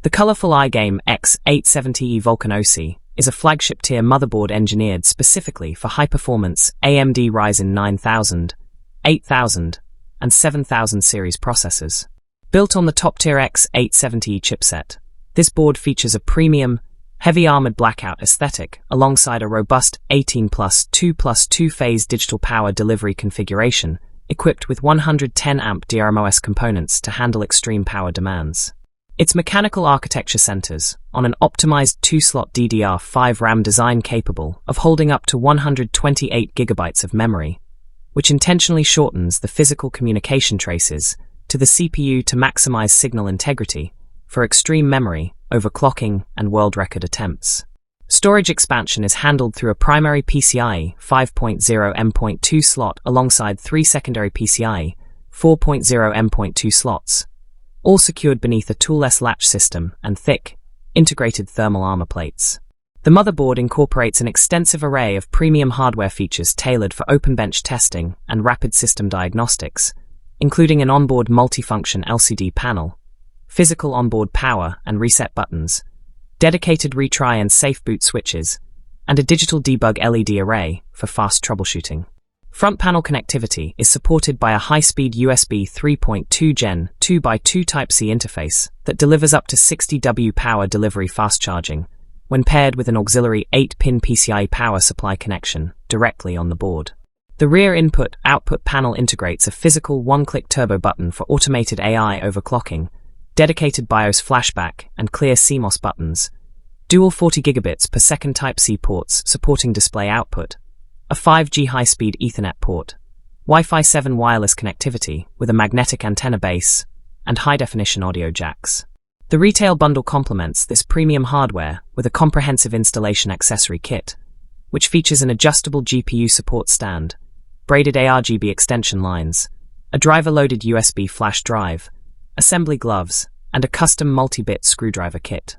The colorful iGame X870E Vulcan OC is a flagship-tier motherboard engineered specifically for high-performance AMD Ryzen 9000, 8000, and 7000 series processors. Built on the top-tier X870E chipset, this board features a premium, heavy-armored blackout aesthetic alongside a robust 18+2+2-phase digital power delivery configuration equipped with 110-amp DRMOS components to handle extreme power demands. Its mechanical architecture centers on an optimized 2-slot DDR5 RAM design capable of holding up to 128 GB of memory, which intentionally shortens the physical communication traces to the CPU to maximize signal integrity for extreme memory, overclocking, and world record attempts. Storage expansion is handled through a primary PCIe 5.0 M.2 slot alongside 3 secondary PCIe 4.0 M.2 slots, all secured beneath a toolless latch system and thick, integrated thermal armor plates. The motherboard incorporates an extensive array of premium hardware features tailored for open bench testing and rapid system diagnostics, including an onboard multifunction LCD panel, physical onboard power and reset buttons, dedicated retry and safe boot switches, and a digital debug LED array for fast troubleshooting. Front panel connectivity is supported by a high-speed USB 3.2 Gen 2x2 Type-C interface that delivers up to 60W power delivery fast charging when paired with an auxiliary 8-pin PCIe power supply connection directly on the board. The rear input-output panel integrates a physical one-click turbo button for automated AI overclocking, dedicated BIOS flashback and clear CMOS buttons, dual 40 gigabits per second Type-C ports supporting display output, a 5G high-speed Ethernet port, Wi-Fi 7 wireless connectivity with a magnetic antenna base, and high-definition audio jacks. The retail bundle complements this premium hardware with a comprehensive installation accessory kit, which features an adjustable GPU support stand, braided ARGB extension lines, a driver-loaded USB flash drive, assembly gloves, and a custom multi-bit screwdriver kit.